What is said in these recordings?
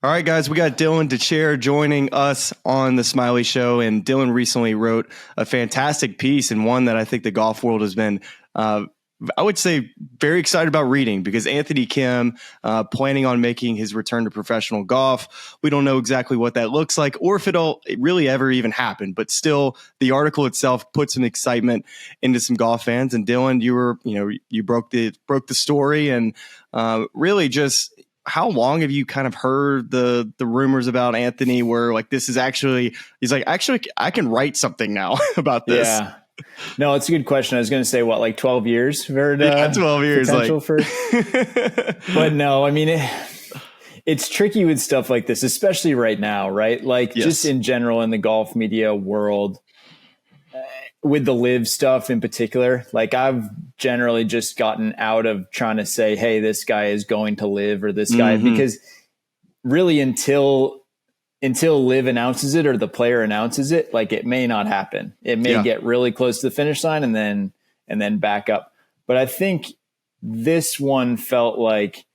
All right, guys, we got Dylan Dethier joining us on the Smylie Show, and Dylan recently wrote a fantastic piece and one that I think the golf world has been, I would say, very excited about reading because Anthony Kim planning on making his return to professional golf. We don't know exactly what that looks like or if it'll really ever even happen, but still, the article itself put some excitement into some golf fans. And Dylan, you broke the story and really just. How long have you kind of heard the rumors about Anthony where like this is actually, he's like, actually, I can write something now about this. Yeah. No, it's a good question. I was going to say what, like 12 years for 12 years. Potential for, but no, I mean, it's tricky with stuff like this, especially right now, right? Like just in general in the golf media world, with the LIV stuff in particular, like I've generally just gotten out of trying to say, hey, this guy is going to LIV or this guy, because really until LIV announces it or the player announces it, like it may not happen. It may get really close to the finish line and then back up. But I think this one felt like,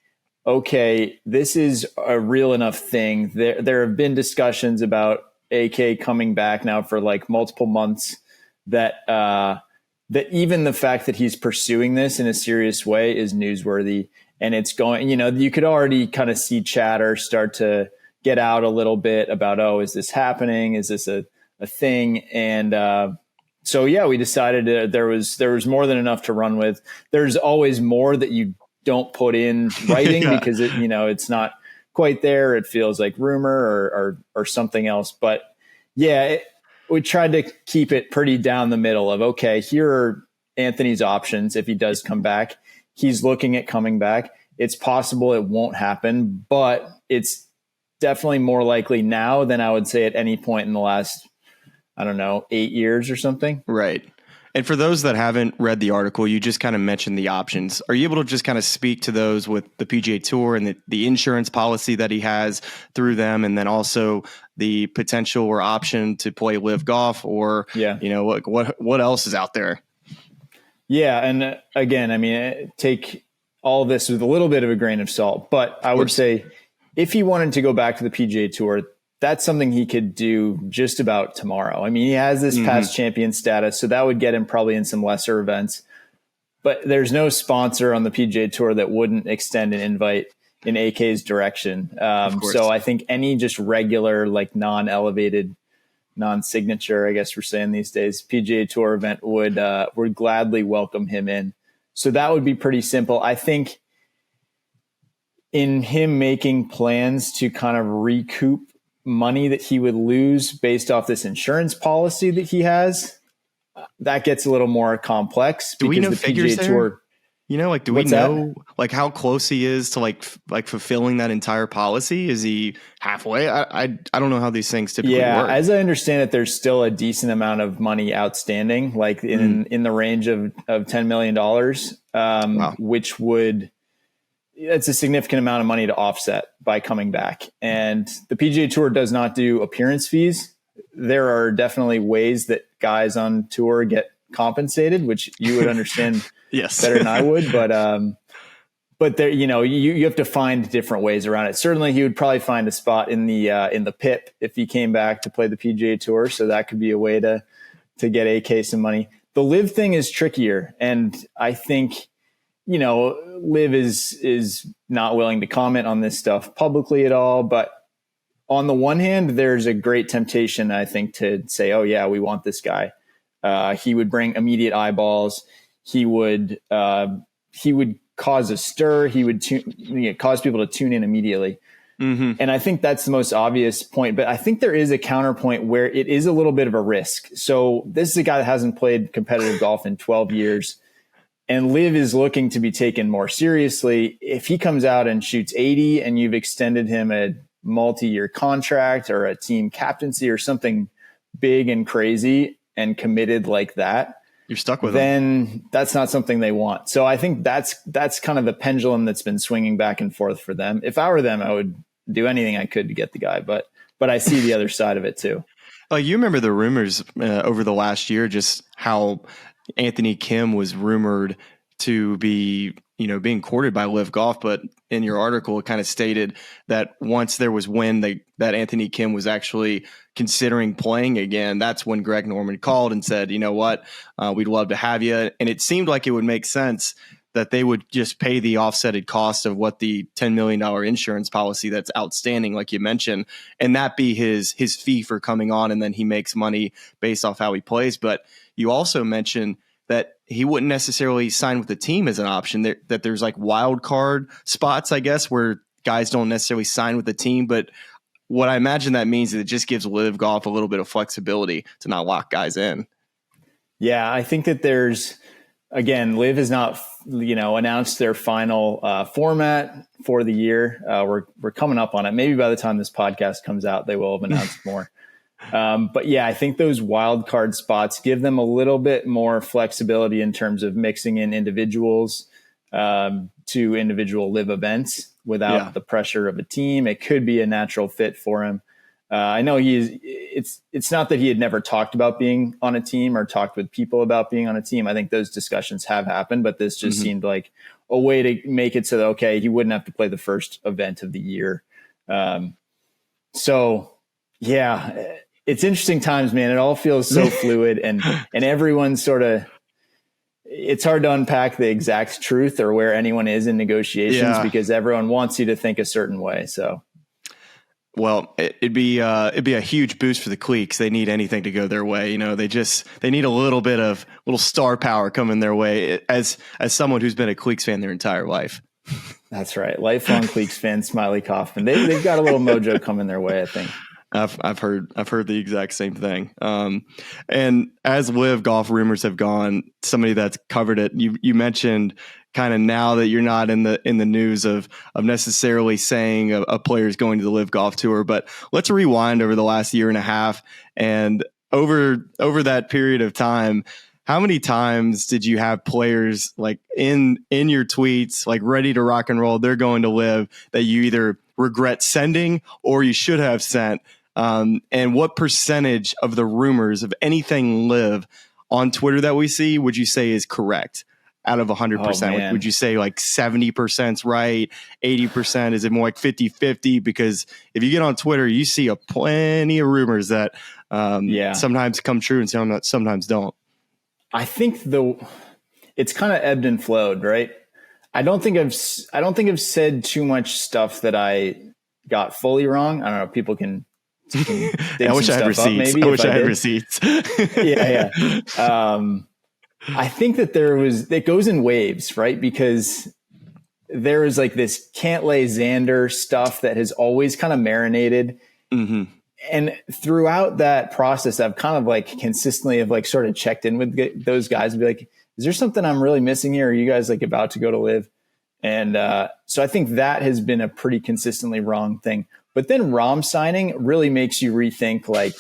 okay, this is a real enough thing. There have been discussions about AK coming back now for like multiple months. That even the fact that he's pursuing this in a serious way is newsworthy, and it's going, you could already kind of see chatter start to get out a little bit about, oh, is this happening? Is this a thing? And so, yeah, we decided there was more than enough to run with. There's always more that you don't put in writing because it's not quite there. It feels like rumor or something else. But yeah, we tried to keep it pretty down the middle of, okay, here are Anthony's options. If he does come back, he's looking at coming back. It's possible it won't happen, but it's definitely more likely now than I would say at any point in the last, 8 years or something. Right. And for those that haven't read the article, you just kind of mentioned the options. Are you able to just kind of speak to those with the PGA Tour and the insurance policy that he has through them, and then also the potential or option to play LIV Golf, or what else is out there? Yeah, and again, I mean, take all this with a little bit of a grain of salt, but I would say if he wanted to go back to the PGA Tour, that's something he could do just about tomorrow. I mean, he has this past champion status, so that would get him probably in some lesser events. But there's no sponsor on the PGA Tour that wouldn't extend an invite in AK's direction. So I think any just regular, like non-elevated, non-signature, I guess we're saying these days, PGA Tour event would gladly welcome him in. So that would be pretty simple. I think in him making plans to kind of recoup money that he would lose based off this insurance policy that he has, that gets a little more complex. Do we know the figures PGA Tour, there? Do we know how close he is to like fulfilling that entire policy? Is he halfway? I don't know how these things typically work. As I understand it, there's still a decent amount of money outstanding, like in the range of $10 million, wow. Which it's a significant amount of money to offset by coming back. And the PGA Tour does not do appearance fees. There are definitely ways that guys on tour get compensated, which you would understand better than I would. But there, you have to find different ways around it. Certainly, he would probably find a spot in the PIP if he came back to play the PGA Tour. So that could be a way to get AK some money. The LIV thing is trickier, and I think LIV is not willing to comment on this stuff publicly at all. But on the one hand, there's a great temptation, I think, to say, oh, yeah, we want this guy. He would bring immediate eyeballs. He would cause a stir. He would cause people to tune in immediately. Mm-hmm. And I think that's the most obvious point. But I think there is a counterpoint where it is a little bit of a risk. So this is a guy that hasn't played competitive golf in 12 years. And LIV is looking to be taken more seriously. If he comes out and shoots 80 and you've extended him a multi-year contract or a team captaincy or something big and crazy and committed like that, you're stuck with then that's not something they want. So I think that's kind of the pendulum that's been swinging back and forth for them. If I were them, I would do anything I could to get the guy, but I see the other side of it too. You remember the rumors over the last year, just how Anthony Kim was rumored to be, being courted by LIV Golf, but in your article, it kind of stated that once there was wind that Anthony Kim was actually considering playing again, that's when Greg Norman called and said, you know what, we'd love to have you. And it seemed like it would make sense that they would just pay the offsetted cost of what the $10 million insurance policy that's outstanding, like you mentioned, and that be his fee for coming on, and then he makes money based off how he plays. But you also mentioned that he wouldn't necessarily sign with the team as an option, that there's like wild card spots, I guess, where guys don't necessarily sign with the team. But what I imagine that means is it just gives LIV Golf a little bit of flexibility to not lock guys in. Yeah, I think that again, LIV has not, announced their final format for the year. We're coming up on it. Maybe by the time this podcast comes out, they will have announced more. But yeah, I think those wild card spots give them a little bit more flexibility in terms of mixing in individuals to individual LIV events without the pressure of a team. It could be a natural fit for him. I know it's not that he had never talked about being on a team or talked with people about being on a team. I think those discussions have happened, but this just seemed like a way to make it so that, okay, he wouldn't have to play the first event of the year. So yeah, it's interesting times, man. It all feels so fluid and everyone's it's hard to unpack the exact truth or where anyone is in negotiations because everyone wants you to think a certain way. So. Well, it'd be a huge boost for the cliques. They need anything to go their way. They need a little star power coming their way as someone who's been a Cliques fan their entire life. That's right. Lifelong Cliques fan, Smylie Kaufman. They've got a little mojo coming their way, I think. I've heard the exact same thing. And as LIV Golf rumors have gone, somebody that's covered it, you mentioned kind of now that you're not in the news of necessarily saying a player is going to the LIV Golf Tour, but let's rewind over the last year and a half, and over that period of time, how many times did you have players like in your tweets, like ready to rock and roll, they're going to LIV, that you either regret sending or you should have sent? And what percentage of the rumors of anything LIV on Twitter that we see would you say is correct? Out of 100%, would you say like 70%'s right? 80%? Is it more like 50-50? Because if you get on Twitter, you see plenty of rumors that sometimes come true and sometimes don't. I think it's kind of ebbed and flowed, right? I don't think I've said too much stuff that I got fully wrong. I don't know. People can I wish I had receipts. I wish I had receipts. Yeah. I think that it goes in waves, right? Because there is like this Cantlay Xander stuff that has always kind of marinated. Mm-hmm. And throughout that process, I've kind of like consistently have like sort of checked in with those guys and be like, is there something I'm really missing here? Are you guys like about to go to LIV? And so I think that has been a pretty consistently wrong thing. But then Rahm signing really makes you rethink like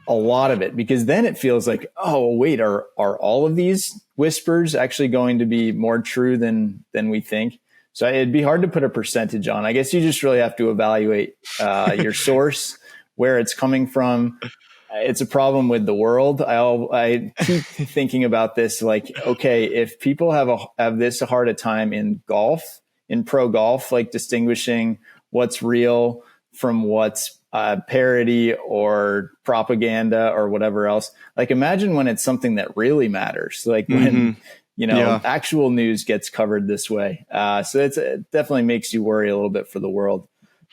a lot of it, because then it feels like, oh, wait, are all of these whispers actually going to be more true than we think? So it'd be hard to put a percentage on. I guess you just really have to evaluate your source, where it's coming from. It's a problem with the world. I keep thinking about this, like, okay, if people have this hard a time in golf, in pro golf, like distinguishing what's real from what's parody or propaganda or whatever else. Like, imagine when it's something that really matters, like when, actual news gets covered this way. So it definitely makes you worry a little bit for the world.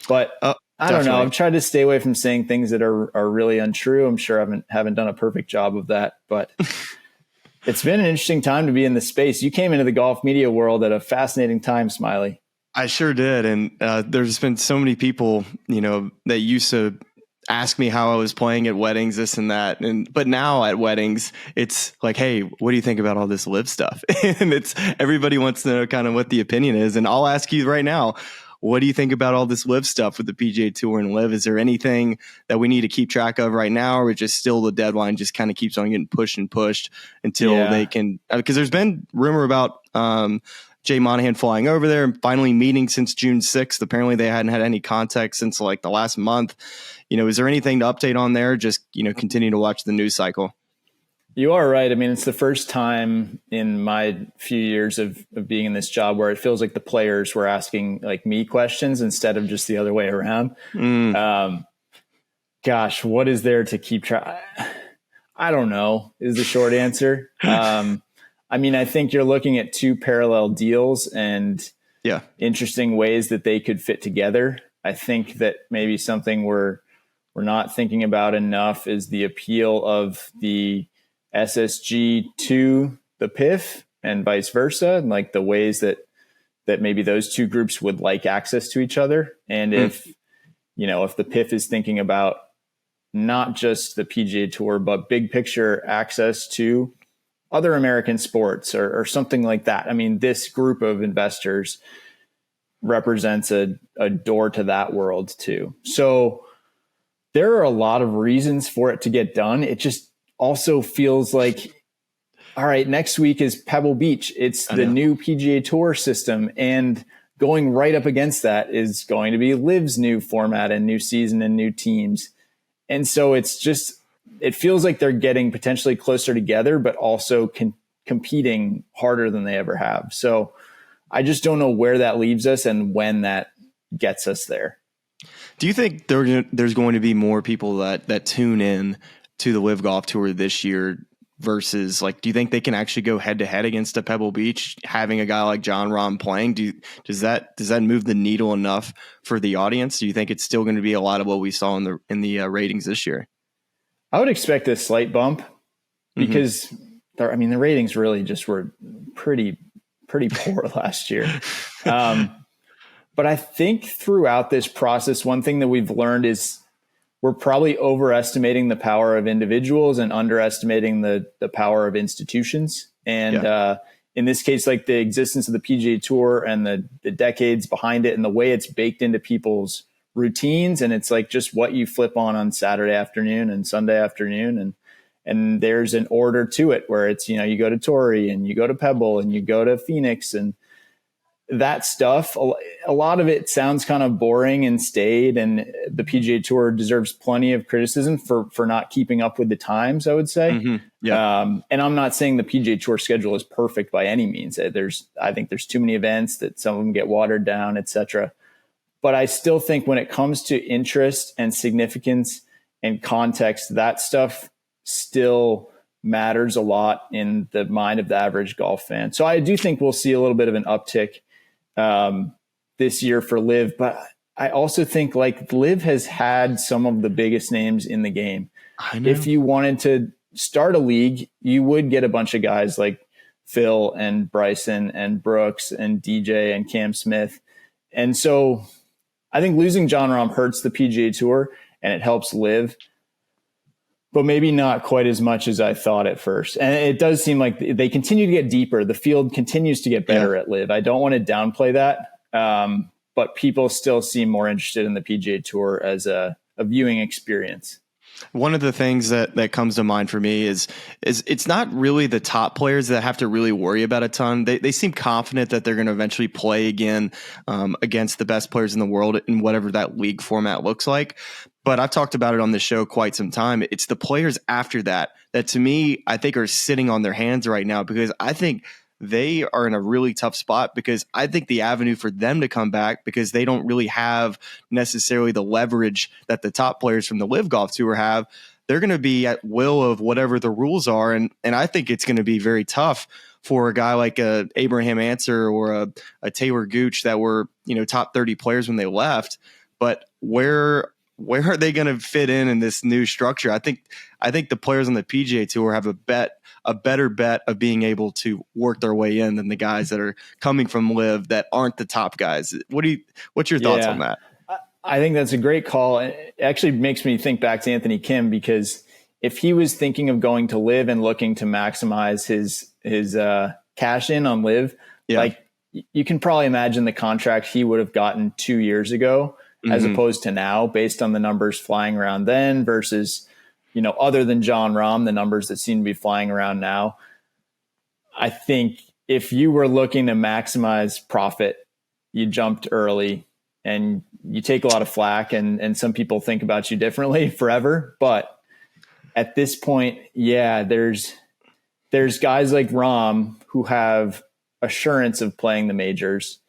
But I don't know. I've tried to stay away from saying things that are really untrue. I'm sure I haven't done a perfect job of that, but it's been an interesting time to be in the space. You came into the golf media world at a fascinating time, Smylie. I sure did. And there's been so many people, that used to ask me how I was playing at weddings, this and that. But now at weddings, it's like, hey, what do you think about all this LIV stuff? And everybody wants to know kind of what the opinion is. And I'll ask you right now, what do you think about all this LIV stuff with the PGA Tour and LIV? Is there anything that we need to keep track of right now, or just still the deadline just kind of keeps on getting pushed and pushed until they can? Because there's been rumor about Jay Monahan flying over there and finally meeting since June 6th. Apparently they hadn't had any contact since like the last month. Is there anything to update on there? Just, continue to watch the news cycle. You are right. I mean, it's the first time in my few years of being in this job where it feels like the players were asking like me questions instead of just the other way around. Gosh, what is there to keep track? I don't know is the short answer. I mean, I think you're looking at two parallel deals and interesting ways that they could fit together. I think that maybe something we're not thinking about enough is the appeal of the SSG to the PIF and vice versa, and like the ways that maybe those two groups would like access to each other. And if the PIF is thinking about not just the PGA Tour, but big picture access to other American sports or something like that. I mean, this group of investors represents a door to that world too. So there are a lot of reasons for it to get done. It just also feels like, all right, next week is Pebble Beach. It's the new PGA Tour system. And going right up against that is going to be LIV's new format and new season and new teams. And so it feels like they're getting potentially closer together, but also competing harder than they ever have. So I just don't know where that leaves us and when that gets us there. Do you think there's going to be more people that tune in to the LIV Golf Tour this year versus do you think they can actually go head to head against a Pebble Beach, having a guy like Jon Rahm playing? Does that move the needle enough for the audience? Do you think it's still going to be a lot of what we saw in the ratings this year? I would expect a slight bump because the ratings really just were pretty poor last year. But I think throughout this process, one thing that we've learned is we're probably overestimating the power of individuals and underestimating the power of institutions. And in this case, like the existence of the PGA Tour and the decades behind it and the way it's baked into people's routines. And it's like just what you flip on Saturday afternoon and Sunday afternoon. And there's an order to it where it's, you go to Torrey and you go to Pebble and you go to Phoenix and that stuff. A lot of it sounds kind of boring and staid, and the PGA Tour deserves plenty of criticism for not keeping up with the times, I would say. And I'm not saying the PGA Tour schedule is perfect by any means. I think there's too many events that some of them get watered down, etc. But I still think when it comes to interest and significance and context, that stuff still matters a lot in the mind of the average golf fan. So I do think we'll see a little bit of an uptick this year for LIV, but I also think LIV has had some of the biggest names in the game. I know. If you wanted to start a league, you would get a bunch of guys like Phil and Bryson and Brooks and DJ and Cam Smith. And so I think losing Jon Rahm hurts the PGA Tour and it helps LIV, but maybe not quite as much as I thought at first. And it does seem like they continue to get deeper. The field continues to get better at LIV. I don't want to downplay that, but people still seem more interested in the PGA Tour as a viewing experience. One of the things that comes to mind for me is it's not really the top players that have to really worry about a ton. They seem confident that they're going to eventually play again against the best players in the world in whatever that league format looks like. But I've talked about it on the show quite some time. It's the players after that to me, I think are sitting on their hands right now, because I think they are in a really tough spot, because I think the avenue for them to come back, because they don't really have necessarily the leverage that the top players from the LIV Golf Tour have, they're going to be at will of whatever the rules are. And I think it's going to be very tough for a guy like a Abraham Answer or a Taylor Gooch that were, top 30 players when they left. But where are they going to fit in this new structure? I think the players on the PGA Tour have a better bet of being able to work their way in than the guys that are coming from LIV that aren't the top guys. What's your thoughts on that? I think that's a great call. It actually makes me think back to Anthony Kim, because if he was thinking of going to LIV and looking to maximize his cash in on LIV, you can probably imagine the contract he would have gotten 2 years ago as opposed to now, based on the numbers flying around then versus, other than Jon Rahm, the numbers that seem to be flying around now. I think if you were looking to maximize profit, you jumped early and you take a lot of flack, and some people think about you differently forever. But at this point, there's there's guys like Rahm who have assurance of playing the majors.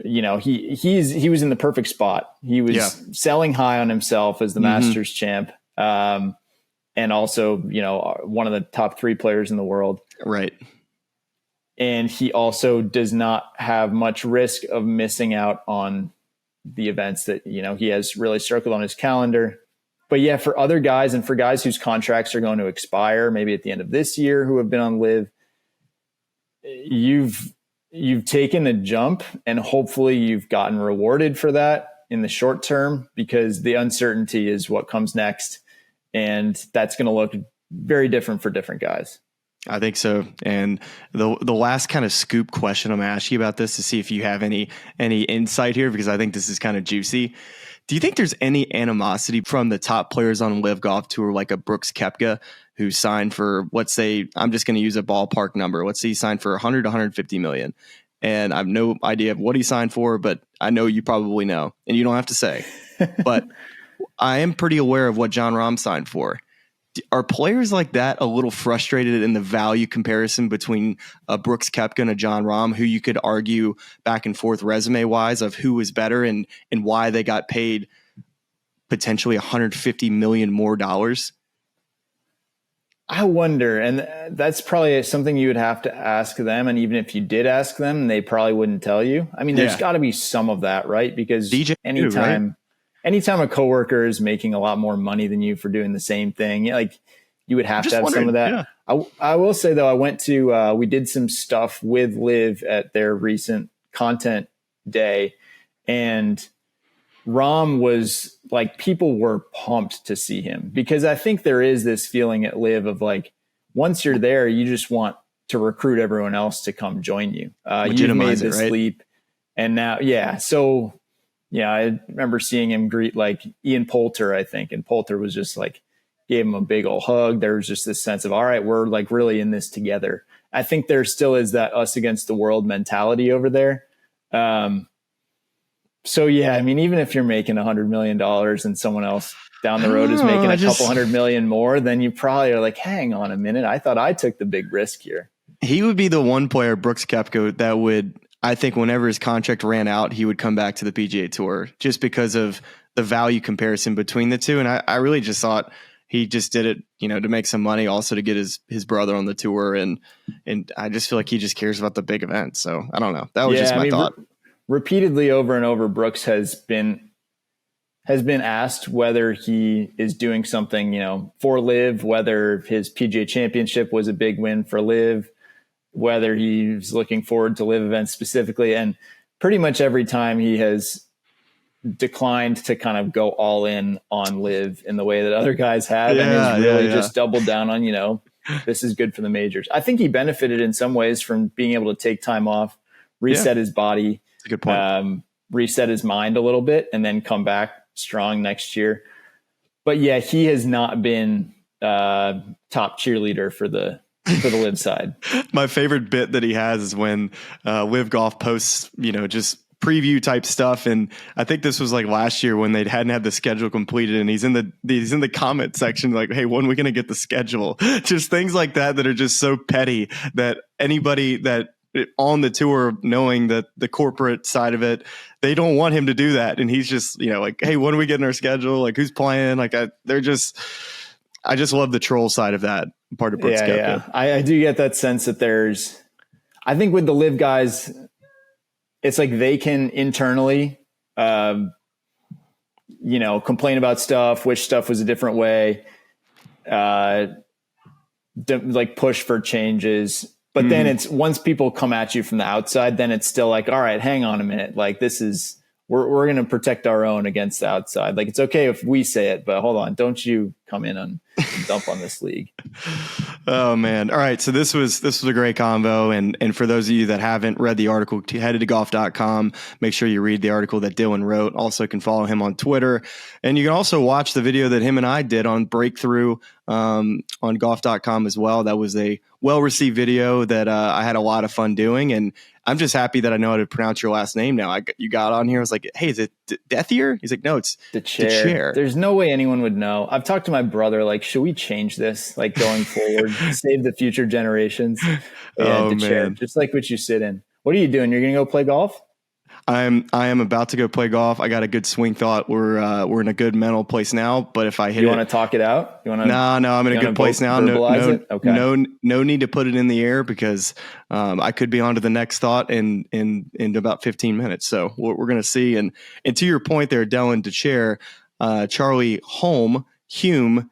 You know, he was in the perfect spot. He was selling high on himself as the Masters champ. And also, you know, one of the top 3 players in the world. Right. And he also does not have much risk of missing out on the events that, you know, he has really circled on his calendar. But yeah, for other guys and for guys whose contracts are going to expire, maybe at the end of this year, who have been on LIV, you've taken a jump, and hopefully you've gotten rewarded for that in the short term, because the uncertainty is what comes next. And that's going to look very different for different guys. I think so. And the last kind of scoop question I'm going to ask you about this to see if you have any insight here, because I think this is kind of juicy. Do you think there's any animosity from the top players on LIV Golf Tour, like a Brooks Koepka, who signed for, let's say, I'm just going to use a ballpark number. Let's say he signed for 100 to 150 million. And I have no idea of what he signed for, but I know you probably know, and you don't have to say. But I am pretty aware of what Jon Rahm signed for. Are players like that a little frustrated in the value comparison between a Brooks Koepka and a Jon Rahm, who you could argue back and forth resume wise of who was better and why they got paid potentially 150 million more dollars? I wonder, and that's probably something you would have to ask them. And even if you did ask them, they probably wouldn't tell you. I mean, there's got to be some of that, right? Because anytime a coworker is making a lot more money than you for doing the same thing, like you would have to have some of that. Yeah. I will say though, I went to, we did some stuff with LIV at their recent content day, and Rahm was like, people were pumped to see him, because I think there is this feeling at LIV of like, once you're there, you just want to recruit everyone else to come join you. You've made this leap, and now, so yeah, I remember seeing him greet like Ian Poulter, I think. And Poulter was just like, gave him a big old hug. There was just this sense of, all right, we're like really in this together. I think there still is that us against the world mentality over there. So yeah, I mean, even if you're making $100 million and someone else down the road is making a couple $100 million more, then you probably are like, hang on a minute, I thought I took the big risk here. He would be the one player, Brooks Koepka, that would, I think whenever his contract ran out, he would come back to the PGA Tour just because of the value comparison between the two. And I really just thought he just did it, you know, to make some money, also to get his brother on the tour. And I just feel like he just cares about the big events. So I don't know. That was just my thought. Repeatedly over and over, Brooks has been asked whether he is doing something, you know, for LIV, whether his PGA Championship was a big win for LIV, whether he's looking forward to LIV events specifically. And pretty much every time he has declined to kind of go all in on LIV in the way that other guys have, and has really just doubled down on, you know, this is good for the majors. I think he benefited in some ways from being able to take time off, reset his body, a good point. Reset his mind a little bit, and then come back strong next year. But yeah, he has not been top cheerleader for the LIV side. My favorite bit that he has is when LIV Golf posts, you know, just preview type stuff. And I think this was like last year when they hadn't had the schedule completed, and he's in the comment section like, hey, when are we going to get the schedule? Just things like that are just so petty that anybody that on the tour, knowing that the corporate side of it, they don't want him to do that. And he's just, you know, like, hey, when are we getting our schedule? Like, who's playing? Like, I just love the troll side of that part of Brooks Koepka. Yeah. I do get that sense that I think with the LIV guys, it's like they can internally, you know, complain about stuff, which stuff was a different way, like push for changes. But then it's, once people come at you from the outside, then it's still like, all right, hang on a minute. Like, this is, we're going to protect our own against the outside. Like, it's okay if we say it, but hold on, don't you come in and dump on this league. Oh man. All right. So this was a great convo. And for those of you that haven't read the article, head to golf.com, make sure you read the article that Dylan wrote. Also can follow him on Twitter, and you can also watch the video that him and I did on Breakthrough, on golf.com as well. That was a well-received video that I had a lot of fun doing. And I'm just happy that I know how to pronounce your last name now. You got on here. I was like, hey, is it Dethier? He's like, no, it's Dethier. There's no way anyone would know. I've talked to my brother, like, should we change this, like, going forward, save the future generations? Oh, Chair, man. just like what you sit in. What are you doing? You're going to go play golf? I am about to go play golf. I got a good swing thought. We're in a good mental place now, but if I hit you want to talk it out? You want to? No, I'm in a good place now. No need to put it in the air because I could be on to the next thought in about 15 minutes. So we're going to see. And to your point there, Dylan Dethier, Charlie Hume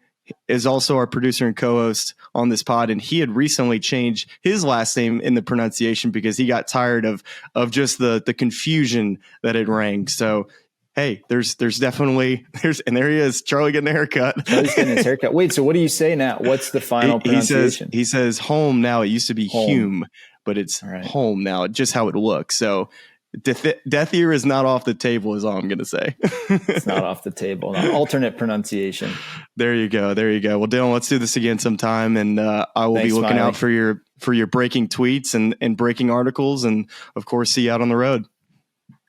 is also our producer and co-host on this pod, and he had recently changed his last name in the pronunciation because he got tired of just the confusion that it rang. So hey, there's definitely and there he is, Charlie getting a haircut. Charlie's getting his haircut. Wait, so what do you say now? What's the final pronunciation? He says home now. It used to be Hume, but it's home now. Just how it looks. So Dethier is not off the table, is all I'm going to say. It's not off the table. No, alternate pronunciation. There you go. Well, Dylan, let's do this again sometime, and I will be looking out for your breaking tweets and breaking articles, and of course, see you out on the road.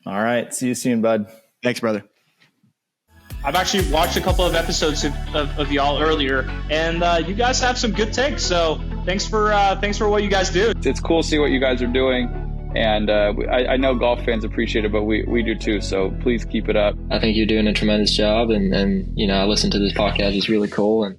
All right. See you soon, bud. Thanks, brother. I've actually watched a couple of episodes of y'all earlier, and you guys have some good takes. So thanks for what you guys do. It's cool to see what you guys are doing. And I know golf fans appreciate it, but we do too. So please keep it up. I think you're doing a tremendous job. And I listen to this podcast. It's really cool. And